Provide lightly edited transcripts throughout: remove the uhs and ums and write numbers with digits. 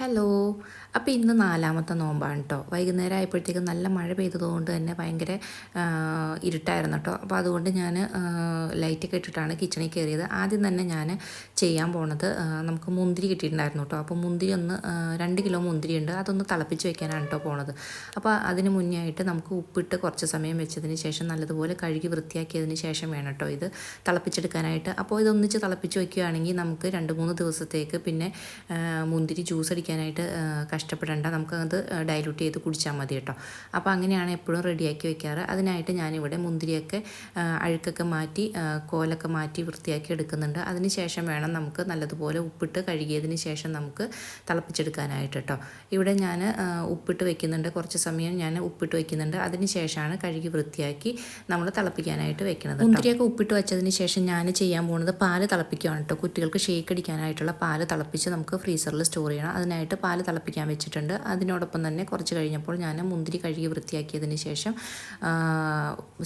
Hello. അപ്പോൾ ഇന്ന് നാലാമത്തെ നോമ്പാണ് കേട്ടോ. വൈകുന്നേരം ആയപ്പോഴത്തേക്കും നല്ല മഴ പെയ്തതുകൊണ്ട് തന്നെ ഭയങ്കര ഇരുട്ടായിരുന്നു കേട്ടോ. അപ്പോൾ അതുകൊണ്ട് ഞാൻ ലൈറ്റൊക്കെ ഇട്ടിട്ടാണ് കിച്ചണിൽ കയറിയത്. ആദ്യം തന്നെ ഞാൻ ചെയ്യാൻ പോണത് നമുക്ക് മുന്തിരി കിട്ടിയിട്ടുണ്ടായിരുന്നു കേട്ടോ. അപ്പോൾ മുന്തിരി ഒന്ന് 2 കിലോ മുന്തിരി ഉണ്ട്, അതൊന്ന് തിളപ്പിച്ച് വെക്കാനാണ് കേട്ടോ പോണത്. അപ്പോൾ അതിന് മുന്നേ ആയിട്ട് നമുക്ക് ഉപ്പിട്ട് കുറച്ച് സമയം വെച്ചതിന് ശേഷം നല്ലതുപോലെ കഴുകി വൃത്തിയാക്കിയതിന് ശേഷം വേണം കേട്ടോ ഇത് തിളപ്പിച്ചെടുക്കാനായിട്ട്. അപ്പോൾ ഇതൊന്നിച്ച് തിളപ്പിച്ച് വയ്ക്കുകയാണെങ്കിൽ നമുക്ക് 2-3 ദിവസത്തേക്ക് പിന്നെ മുന്തിരി ജ്യൂസ് അടിക്കാനായിട്ട് കഷ്ടപ്പെടേണ്ട, നമുക്കത് ഡൈല്യൂട്ട് ചെയ്ത് കുടിച്ചാൽ മതി കേട്ടോ. അപ്പോൾ അങ്ങനെയാണ് എപ്പോഴും റെഡിയാക്കി വെക്കാറ്. അതിനായിട്ട് ഞാനിവിടെ മുന്തിരിയൊക്കെ അഴുക്കൊക്കെ മാറ്റി കോലൊക്കെ മാറ്റി വൃത്തിയാക്കി എടുക്കുന്നുണ്ട്. അതിന് ശേഷം വേണം നമുക്ക് നല്ലതുപോലെ ഉപ്പിട്ട് കഴുകിയതിന് ശേഷം നമുക്ക് തിളപ്പിച്ചെടുക്കാനായിട്ട് കേട്ടോ. ഇവിടെ ഞാൻ ഉപ്പിട്ട് വെക്കുന്നുണ്ട്, കുറച്ച് സമയം ഞാൻ ഉപ്പിട്ട് വെക്കുന്നുണ്ട്. അതിന് ശേഷമാണ് കഴുകി വൃത്തിയാക്കി നമ്മൾ തിളപ്പിക്കാനായിട്ട് വെക്കുന്നത്. മുന്തിരിയൊക്കെ ഉപ്പിട്ട് വെച്ചതിന് ശേഷം ഞാൻ ചെയ്യാൻ പോകുന്നത് പാല് തിളപ്പിക്കുകയാണ് കേട്ടോ. കുട്ടികൾക്ക് ഷേക്ക് അടിക്കാനായിട്ടുള്ള പാല് തിളപ്പിച്ച് നമുക്ക് ഫ്രീസറിൽ സ്റ്റോർ ചെയ്യണം. അതിനായിട്ട് പാല് തിളപ്പിക്കാൻ വെച്ചിട്ടുണ്ട്. അതിനോടൊപ്പം തന്നെ കുറച്ച് കഴിഞ്ഞപ്പോൾ ഞാൻ മുന്തിരി കഴുകി വൃത്തിയാക്കിയതിന് ശേഷം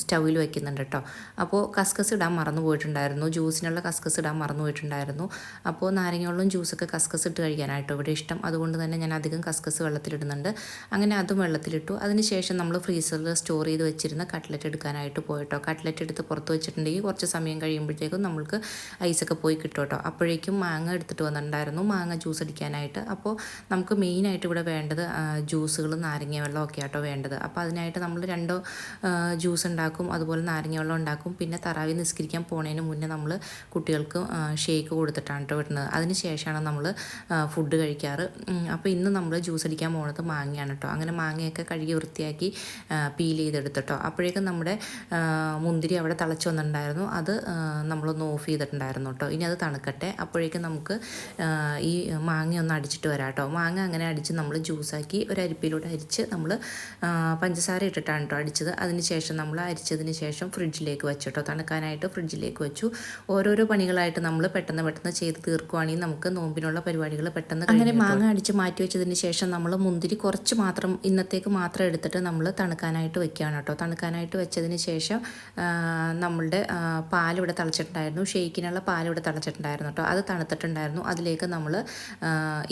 സ്റ്റൗവിൽ വെക്കുന്നുണ്ട് കേട്ടോ. അപ്പോൾ കസ്കസ് ഇടാൻ മറന്നു പോയിട്ടുണ്ടായിരുന്നു, ജ്യൂസിനുള്ള കസ്കസ് ഇടാൻ മറന്നു പോയിട്ടുണ്ടായിരുന്നു. അപ്പോൾ നാരങ്ങവെള്ളം ജ്യൂസൊക്കെ കസ്കസ് ഇട്ട് കഴിക്കാനായിട്ടോ ഇവിടെ ഇഷ്ടം. അതുകൊണ്ട് തന്നെ ഞാൻ അധികം കസ്കസ് വെള്ളത്തിലിടുന്നുണ്ട്. അങ്ങനെ അതും വെള്ളത്തിലിട്ടു. അതിനുശേഷം നമ്മൾ ഫ്രീസറിൽ സ്റ്റോർ ചെയ്ത് വെച്ചിരുന്ന കട്ട്ലറ്റ് എടുക്കാനായിട്ട് പോയിട്ടോ. കട്ട്ലറ്റ് എടുത്ത് പുറത്ത് വെച്ചിട്ടുണ്ടെങ്കിൽ കുറച്ച് സമയം കഴിയുമ്പോഴത്തേക്കും നമ്മൾക്ക് ഐസൊക്കെ പോയി കിട്ടും കേട്ടോ. അപ്പോഴേക്കും മാങ്ങ എടുത്തിട്ട് വന്നിട്ടുണ്ടായിരുന്നു, മാങ്ങ ജ്യൂസ് അടിക്കാനായിട്ട്. അപ്പോൾ നമുക്ക് മെയിനായിട്ട് ഇവിടെ വേണ്ടത് ജ്യൂസുകൾ നാരങ്ങ വെള്ളം ഒക്കെ ആട്ടോ വേണ്ടത്. അപ്പോൾ അതിനായിട്ട് നമ്മൾ 2 ജ്യൂസ് ഉണ്ടാക്കും, അതുപോലെ നാരങ്ങ വെള്ളം ഉണ്ടാക്കും. പിന്നെ തറാവി നിസ്കരിക്കാൻ പോണതിന് മുന്നേ നമ്മൾ കുട്ടികൾക്ക് ഷേക്ക് കൊടുത്തിട്ടാണ് കേട്ടോ വിടുന്നത്. അതിന് ശേഷമാണ് നമ്മൾ ഫുഡ് കഴിക്കാറ്. അപ്പോൾ ഇന്ന് നമ്മൾ ജ്യൂസ് അടിക്കാൻ പോകുന്നത് മാങ്ങയാണ് കേട്ടോ. അങ്ങനെ മാങ്ങയൊക്കെ കഴുകി വൃത്തിയാക്കി പീൽ ചെയ്തെടുത്തിട്ടോ. അപ്പോഴേക്കും നമ്മുടെ മുന്തിരി അവിടെ തിളച്ച് വന്നിട്ടുണ്ടായിരുന്നു. അത് നമ്മളൊന്ന് ഓഫ് ചെയ്തിട്ടുണ്ടായിരുന്നു കേട്ടോ. ഇനി അത് തണുക്കട്ടെ. അപ്പോഴേക്കും നമുക്ക് ഈ മാങ്ങ ഒന്ന് അടിച്ചിട്ട് വരാം കേട്ടോ. മാങ്ങ അങ്ങനെ അടിച്ച് നമ്മൾ ജ്യൂസാക്കി ഒരു അരിപ്പയിലൂടെ അരിച്ച് നമ്മൾ പഞ്ചസാര ഇട്ടിട്ടാണ് കേട്ടോ അടിച്ചത്. അതിന് ശേഷം നമ്മൾ അരിച്ചതിന് ശേഷം ഫ്രിഡ്ജിലേക്ക് വെച്ചു കേട്ടോ. തണുക്കാനായിട്ട് ഫ്രിഡ്ജിലേക്ക് വെച്ചു. ഓരോരോ പണികളായിട്ട് നമ്മൾ പെട്ടെന്ന് ചെയ്ത് തീർക്കുവാണെങ്കിൽ നമുക്ക് നോമ്പിനുള്ള പരിപാടികൾ പെട്ടെന്ന്. അങ്ങനെ മാങ്ങ അടിച്ച് മാറ്റി വെച്ചതിന് ശേഷം നമ്മൾ മുന്തിരി കുറച്ച് മാത്രം ഇന്നത്തേക്ക് മാത്രം എടുത്തിട്ട് നമ്മൾ തണുക്കാനായിട്ട് വെക്കുകയാണ് കേട്ടോ. തണുക്കാനായിട്ട് വെച്ചതിന് ശേഷം നമ്മളുടെ പാലിവിടെ തിളച്ചിട്ടുണ്ടായിരുന്നു, ഷേക്കിനുള്ള പാലിവിടെ തിളച്ചിട്ടുണ്ടായിരുന്നു കേട്ടോ. അത് തണുത്തിട്ടുണ്ടായിരുന്നു. അതിലേക്ക് നമ്മൾ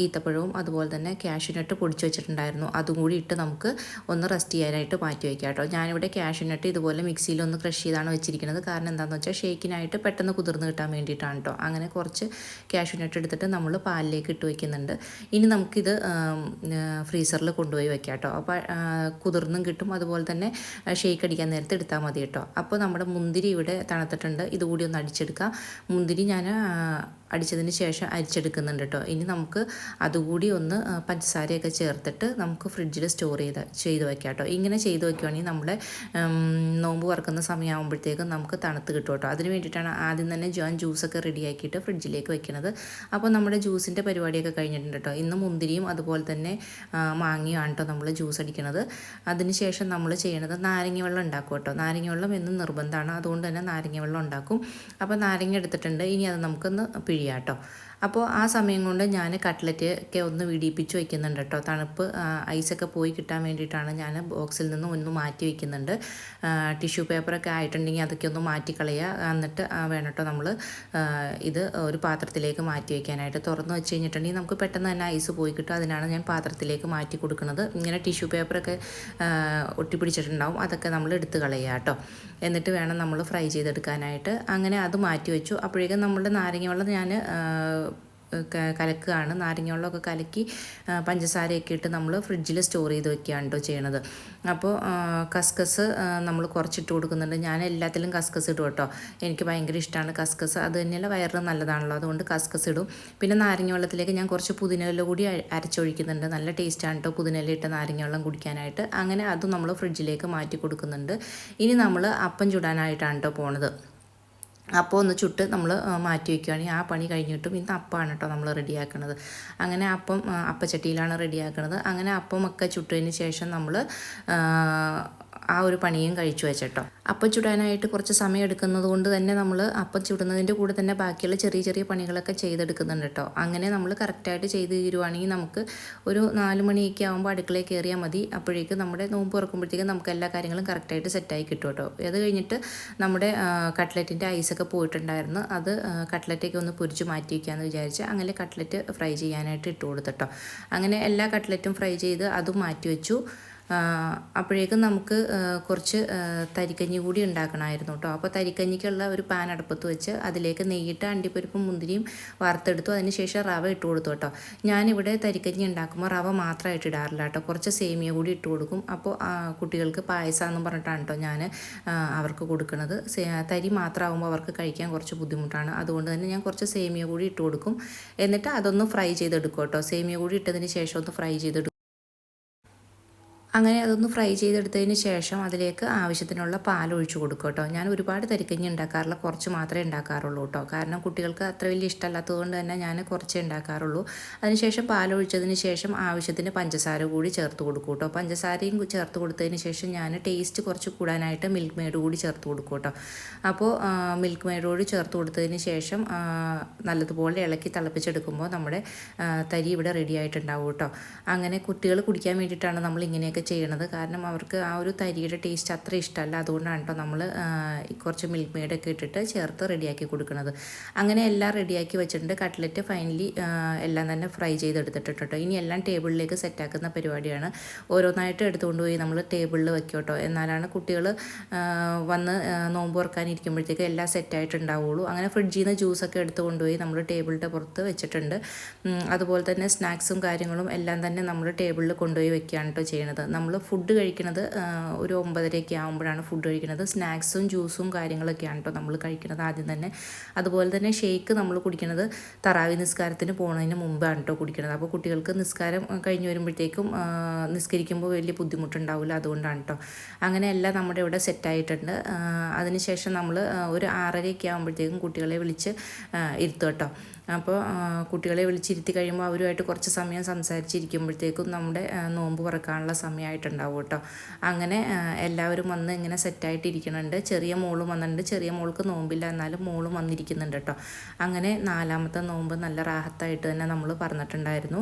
ഈത്തപ്പഴവും അതുപോലെ തന്നെ കാഷ്യൂനട്ട് പൊടിച്ച് വെച്ചിട്ടുണ്ടായിരുന്നു, അതും കൂടി ഇട്ട് നമുക്ക് ഒന്ന് റെസ്റ്റ് ചെയ്യാനായിട്ട് മാറ്റി വയ്ക്കാം കേട്ടോ. ഞാനിവിടെ കാഷ്യൂനട്ട് ഇതുപോലെ മിക്സിയിലൊന്ന് ക്രഷ് ചെയ്താണ് വെച്ചിരിക്കുന്നത്. കാരണം എന്താണെന്ന് വെച്ചാൽ ഷേക്കിനായിട്ട് പെട്ടെന്ന് കുതിർന്ന് കിട്ടാൻ വേണ്ടിയിട്ടാണ് കേട്ടോ. അങ്ങനെ കുറച്ച് കാഷ്യൂനട്ട് എടുത്തിട്ട് നമ്മൾ പാലിലേക്ക് ഇട്ട് വയ്ക്കുന്നുണ്ട്. ഇനി നമുക്കിത് ഫ്രീസറിൽ കൊണ്ടുപോയി വെക്കാം കേട്ടോ. അപ്പോൾ കുതിർന്നും കിട്ടും, അതുപോലെ തന്നെ ഷേക്ക് അടിക്കാൻ നേരത്തെ എടുത്താൽ മതി കേട്ടോ. അപ്പോൾ നമ്മുടെ മുന്തിരി ഇവിടെ തണുത്തിട്ടുണ്ട്, ഇതുകൂടി ഒന്ന് അടിച്ചെടുക്കാം. മുന്തിരി ഞാൻ അടിച്ചതിന് ശേഷം അരിച്ചെടുക്കുന്നുണ്ട് കേട്ടോ. ഇനി നമുക്ക് അതുകൂടി ഒന്ന് പഞ്ചസാരയൊക്കെ ചേർത്തിട്ട് നമുക്ക് ഫ്രിഡ്ജിൽ സ്റ്റോർ ചെയ്ത് വെക്കാം കേട്ടോ. ഇങ്ങനെ ചെയ്ത് വെക്കുകയാണെങ്കിൽ നമ്മുടെ നോമ്പ് വറക്കുന്ന സമയമാകുമ്പോഴത്തേക്കും നമുക്ക് തണുത്ത് കിട്ടും കേട്ടോ. അതിന് വേണ്ടിയിട്ടാണ് ആദ്യം തന്നെ ഞാൻ ജ്യൂസൊക്കെ റെഡിയാക്കിയിട്ട് ഫ്രിഡ്ജിലേക്ക് വെക്കുന്നത്. അപ്പോൾ നമ്മുടെ ജ്യൂസിൻ്റെ പരിപാടിയൊക്കെ കഴിഞ്ഞിട്ടുണ്ട് കേട്ടോ. ഇന്ന് മുന്തിരിയും അതുപോലെ തന്നെ മാങ്ങയുമാണ് കേട്ടോ നമ്മൾ ജ്യൂസ് അടിക്കുന്നത്. അതിന് ശേഷം നമ്മൾ ചെയ്യണത് നാരങ്ങ വെള്ളം ഉണ്ടാക്കും കേട്ടോ. നാരങ്ങ വെള്ളം എന്നും നിർബന്ധമാണ്, അതുകൊണ്ട് തന്നെ നാരങ്ങ വെള്ളം ഉണ്ടാക്കും. അപ്പോൾ നാരങ്ങ എടുത്തിട്ടുണ്ട്, ഇനി അത് നമുക്കൊന്ന് പിഴിയാം കേട്ടോ. അപ്പോൾ ആ സമയം കൊണ്ട് ഞാൻ കട്ട്ലറ്റ് ഒക്കെ ഒന്ന് വിടിയിപ്പിച്ച് വയ്ക്കുന്നുണ്ട് കേട്ടോ. തണുപ്പ് ഐസൊക്കെ പോയി കിട്ടാൻ വേണ്ടിയിട്ടാണ് ഞാൻ ബോക്സിൽ നിന്ന് ഒന്ന് മാറ്റി വയ്ക്കുന്നുണ്ട്. ടിഷ്യൂ പേപ്പറൊക്കെ ആയിട്ടുണ്ടെങ്കിൽ അതൊക്കെ ഒന്ന് മാറ്റിക്കളയുക, എന്നിട്ട് വേണം കേട്ടോ നമ്മൾ ഇത് ഒരു പാത്രത്തിലേക്ക് മാറ്റി വയ്ക്കാനായിട്ട്. തുറന്ന് വെച്ച് കഴിഞ്ഞിട്ടുണ്ടെങ്കിൽ നമുക്ക് പെട്ടെന്ന് തന്നെ ഐസ് പോയി കിട്ടും. അതിനാണ് ഞാൻ പാത്രത്തിലേക്ക് മാറ്റി കൊടുക്കുന്നത്. ഇങ്ങനെ ടിഷ്യൂ പേപ്പറൊക്കെ ഒട്ടിപ്പിടിച്ചിട്ടുണ്ടാവും, അതൊക്കെ നമ്മൾ എടുത്ത് കളയുക കേട്ടോ. എന്നിട്ട് വേണം നമ്മൾ ഫ്രൈ ചെയ്തെടുക്കാനായിട്ട്. അങ്ങനെ അത് മാറ്റി വെച്ചു. അപ്പോഴേക്കും നമ്മുടെ നാരങ്ങ വെള്ളം ഞാൻ കലക്കുകയാണ്. നാരങ്ങ വെള്ളമൊക്കെ കലക്കി പഞ്ചസാരയൊക്കെ ഇട്ട് നമ്മൾ ഫ്രിഡ്ജിൽ സ്റ്റോർ ചെയ്ത് വെക്കുകയാണ് കേട്ടോ ചെയ്യണത്. അപ്പോൾ കസ്കസ് നമ്മൾ കുറച്ചിട്ട് കൊടുക്കുന്നുണ്ട്. ഞാൻ എല്ലാത്തിലും കസ്കസ് ഇടും കേട്ടോ. എനിക്ക് ഭയങ്കര ഇഷ്ടമാണ് കസ്കസ്. അത് തന്നെയല്ല വയറിന് നല്ലതാണല്ലോ, അതുകൊണ്ട് കസ്കസ് ഇടും. പിന്നെ നാരങ്ങ വെള്ളത്തിലേക്ക് ഞാൻ കുറച്ച് പുതിനയില കൂടി അരച്ചൊഴിക്കുന്നുണ്ട്. നല്ല ടേസ്റ്റാണ് കേട്ടോ പുതിനയില ഇട്ട നാരങ്ങ വെള്ളം കുടിക്കാനായിട്ട്. അങ്ങനെ അതും നമ്മൾ ഫ്രിഡ്ജിലേക്ക് മാറ്റി കൊടുക്കുന്നുണ്ട്. ഇനി നമ്മൾ അപ്പം ചുടാനായിട്ടാണ് കേട്ടോ പോണത്. അപ്പോൾ ഒന്ന് ചുട്ട് നമ്മൾ മാറ്റി വയ്ക്കുകയാണെങ്കിൽ ആ പണി കഴിഞ്ഞിട്ടും ഇന്ന് അപ്പമാണ് കേട്ടോ നമ്മൾ റെഡിയാക്കണത്. അങ്ങനെ അപ്പച്ചട്ടിയിലാണ് റെഡിയാക്കണത്. അങ്ങനെ അപ്പമൊക്കെ ചുട്ടതിന് ശേഷം നമ്മൾ ആ ഒരു പണിയും കഴിച്ചു വെച്ചിട്ടോ. അപ്പം ചുടാനായിട്ട് കുറച്ച് സമയം എടുക്കുന്നത് കൊണ്ട് തന്നെ നമ്മൾ അപ്പം ചുടുന്നതിൻ്റെ കൂടെ തന്നെ ബാക്കിയുള്ള ചെറിയ ചെറിയ പണികളൊക്കെ ചെയ്തെടുക്കുന്നുണ്ട് കേട്ടോ. അങ്ങനെ നമ്മൾ കറക്റ്റായിട്ട് ചെയ്ത് തീരുവാണെങ്കിൽ നമുക്ക് ഒരു 4 മണിയൊക്കെ ആകുമ്പോൾ അടുക്കളയിൽ കയറിയാൽ മതി. അപ്പോഴേക്കും നമ്മുടെ നോമ്പ് തുറക്കുമ്പോഴത്തേക്കും നമുക്ക് എല്ലാ കാര്യങ്ങളും കറക്റ്റായിട്ട് സെറ്റായി കിട്ടും കേട്ടോ. അത് കഴിഞ്ഞിട്ട് നമ്മുടെ കട്ട്ലറ്റിൻ്റെ ഐസൊക്കെ പോയിട്ടുണ്ടായിരുന്നു. അത് കട്ട്ലറ്റൊക്കെ ഒന്ന് പൊരിച്ച് മാറ്റി വയ്ക്കാമെന്ന് വിചാരിച്ച് അങ്ങനെ കട്ട്ലറ്റ് ഫ്രൈ ചെയ്യാനായിട്ട് ഇട്ട് കൊടുത്തിട്ടോ. അങ്ങനെ എല്ലാ കട്ട്ലറ്റും ഫ്രൈ ചെയ്ത് അതും മാറ്റി വെച്ചു. അപ്പോഴേക്കും നമുക്ക് കുറച്ച് തരിക്കഞ്ഞി കൂടി ഉണ്ടാക്കണമായിരുന്നു കേട്ടോ. അപ്പോൾ തരിക്കഞ്ഞിക്കുള്ള ഒരു പാൻ അടുപ്പത്ത് വെച്ച് അതിലേക്ക് നെയ്യിട്ട് അണ്ടിപ്പരിപ്പും മുന്തിരിയും വറുത്തെടുത്തു. അതിന് ശേഷം റവ ഇട്ട് കൊടുത്തു കേട്ടോ. ഞാനിവിടെ തരിക്കഞ്ഞി ഉണ്ടാക്കുമ്പോൾ റവ മാത്രമായിട്ട് ഇടാറില്ല കേട്ടോ, കുറച്ച് സേമിയ കൂടി ഇട്ട് കൊടുക്കും. അപ്പോൾ കുട്ടികൾക്ക് പായസമെന്ന് പറഞ്ഞിട്ടാണ് കേട്ടോ ഞാൻ അവർക്ക് കൊടുക്കുന്നത്. തരി മാത്രമാകുമ്പോൾ അവർക്ക് കഴിക്കാൻ കുറച്ച് ബുദ്ധിമുട്ടാണ്. അതുകൊണ്ട് തന്നെ ഞാൻ കുറച്ച് സേമിയ കൂടി ഇട്ട് കൊടുക്കും. എന്നിട്ട് അതൊന്ന് ഫ്രൈ ചെയ്തെടുക്കും കേട്ടോ. സേമിയ കൂടി ഇട്ടതിന് ശേഷം ഒന്ന് ഫ്രൈ ചെയ്തെടുക്കും. അങ്ങനെ അതൊന്ന് ഫ്രൈ ചെയ്തെടുത്തതിന് ശേഷം അതിലേക്ക് ആവശ്യത്തിനുള്ള പാൽ ഒഴിച്ച് കൊടുക്കും കേട്ടോ. ഞാൻ ഒരുപാട് തരിക്കഞ്ഞി ഉണ്ടാക്കാറില്ല, കുറച്ച് മാത്രമേ ഉണ്ടാക്കാറുള്ളൂ കേട്ടോ. കാരണം കുട്ടികൾക്ക് അത്ര വലിയ ഇഷ്ടമല്ലാത്തതുകൊണ്ട് തന്നെ ഞാൻ കുറച്ചേ ഉണ്ടാക്കാറുള്ളൂ. അതിനുശേഷം പാൽ ഒഴിച്ചതിന് ശേഷം ആവശ്യത്തിന് പഞ്ചസാര കൂടി ചേർത്ത് കൊടുക്കും കേട്ടോ. പഞ്ചസാരയും ചേർത്ത് കൊടുത്തതിന് ശേഷം ഞാൻ ടേസ്റ്റ് കുറച്ച് കൂടാനായിട്ട് മിൽക്ക് മെയ്ഡ് കൂടി ചേർത്ത് കൊടുക്കും കേട്ടോ. അപ്പോൾ മിൽക്ക് മെയ്ഡ് കൂടി ചേർത്ത് കൊടുത്തതിന് ശേഷം നല്ലതുപോലെ ഇളക്കി തിളപ്പിച്ചെടുക്കുമ്പോൾ നമ്മുടെ തരി ഇവിടെ റെഡി ആയിട്ടുണ്ടാവും കേട്ടോ. അങ്ങനെ കുട്ടികൾ കുടിക്കാൻ വേണ്ടിയിട്ടാണ് നമ്മൾ ഇങ്ങനെയൊക്കെ ചെയ്യണത്. കാരണം അവർക്ക് ആ ഒരു തരിയുടെ ടേസ്റ്റ് അത്ര ഇഷ്ടമല്ല. അതുകൊണ്ടാണ് കേട്ടോ നമ്മൾ കുറച്ച് മിൽക്ക് മെയ്ഡൊക്കെ ഇട്ടിട്ട് ചേർത്ത് റെഡിയാക്കി കൊടുക്കുന്നത്. അങ്ങനെ എല്ലാം റെഡിയാക്കി വെച്ചിട്ടുണ്ട്. കട്ട്ലറ്റ് ഫൈനലി എല്ലാം തന്നെ ഫ്രൈ ചെയ്തെടുത്തിട്ട് കേട്ടോ. ഇനി എല്ലാം ടേബിളിലേക്ക് സെറ്റാക്കുന്ന പരിപാടിയാണ്. ഓരോന്നായിട്ട് എടുത്തുകൊണ്ട് പോയി നമ്മൾ ടേബിളിൽ വെക്കും കേട്ടോ. എന്നാലാണ് കുട്ടികൾ വന്ന് നോമ്പ് തുറക്കാനിരിക്കുമ്പോഴത്തേക്ക് എല്ലാം സെറ്റായിട്ടുണ്ടാവുള്ളൂ. അങ്ങനെ ഫ്രിഡ്ജിൽ നിന്ന് ജ്യൂസൊക്കെ എടുത്ത് കൊണ്ടുപോയി നമ്മൾ ടേബിളിൻ്റെ പുറത്ത് വെച്ചിട്ടുണ്ട്. അതുപോലെ തന്നെ സ്നാക്സും കാര്യങ്ങളും എല്ലാം തന്നെ നമ്മൾ ടേബിളിൽ കൊണ്ടുപോയി വെക്കുകയാണ് കേട്ടോ ചെയ്യണത്. നമ്മൾ ഫുഡ് കഴിക്കുന്നത് ഒരു 9:30 ആകുമ്പോഴാണ് ഫുഡ് കഴിക്കുന്നത്. സ്നാക്സും ജ്യൂസും കാര്യങ്ങളൊക്കെയാണ് കേട്ടോ നമ്മൾ കഴിക്കുന്നത് ആദ്യം തന്നെ. അതുപോലെ തന്നെ ഷേക്ക് നമ്മൾ കുടിക്കുന്നത് തറാവി നിസ്കാരത്തിന് പോകുന്നതിന് മുമ്പാണ് കേട്ടോ കുടിക്കുന്നത്. അപ്പോൾ കുട്ടികൾക്ക് നിസ്കാരം കഴിഞ്ഞ് വരുമ്പോഴത്തേക്കും നിസ്കരിക്കുമ്പോൾ വലിയ ബുദ്ധിമുട്ടുണ്ടാവില്ല, അതുകൊണ്ടാണ് കേട്ടോ. അങ്ങനെ എല്ലാം നമ്മുടെ ഇവിടെ സെറ്റായിട്ടുണ്ട്. അതിനുശേഷം നമ്മൾ ഒരു 6:30 ആകുമ്പോഴത്തേക്കും കുട്ടികളെ വിളിച്ച് ഇരുത്തും കേട്ടോ. അപ്പോൾ കുട്ടികളെ വിളിച്ചിരുത്തി കഴിയുമ്പോൾ അവരുമായിട്ട് കുറച്ച് സമയം സംസാരിച്ചിരിക്കുമ്പോഴത്തേക്കും നമ്മുടെ നോമ്പ് തുറക്കാനുള്ള സമയമായിട്ടുണ്ടാവും കേട്ടോ. അങ്ങനെ എല്ലാവരും വന്ന് ഇങ്ങനെ സെറ്റായിട്ടിരിക്കുന്നുണ്ട്. ചെറിയ മോളും വന്നിട്ടുണ്ട്. ചെറിയ മോൾക്ക് നോമ്പില്ല, എന്നാലും മോളും വന്നിരിക്കുന്നുണ്ട് കേട്ടോ. അങ്ങനെ 4ാമത്തെ നോമ്പ് നല്ല റാഹത്തായിട്ട് തന്നെ നമ്മൾ പറഞ്ഞിട്ടുണ്ടായിരുന്നു.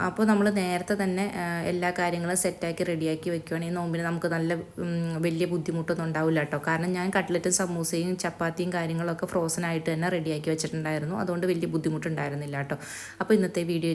അപ്പോൾ നമ്മൾ നേരത്തെ തന്നെ എല്ലാ കാര്യങ്ങളും സെറ്റാക്കി റെഡിയാക്കി വെക്കുകയാണെങ്കിൽ നോമ്പിന് നമുക്ക് നല്ല വലിയ ബുദ്ധിമുട്ടൊന്നും ഉണ്ടാവില്ല കേട്ടോ. കാരണം ഞാൻ കട്ട്ലറ്റും സമൂസയും ചപ്പാത്തിയും കാര്യങ്ങളൊക്കെ ഫ്രോസൺ ആയിട്ട് തന്നെ റെഡിയാക്കി വെച്ചിട്ടുണ്ടായിരുന്നു. അതുകൊണ്ട് വലിയ ബുദ്ധിമുട്ടുണ്ടായിരുന്നില്ല കേട്ടോ. അപ്പോൾ ഇന്നത്തെ വീഡിയോ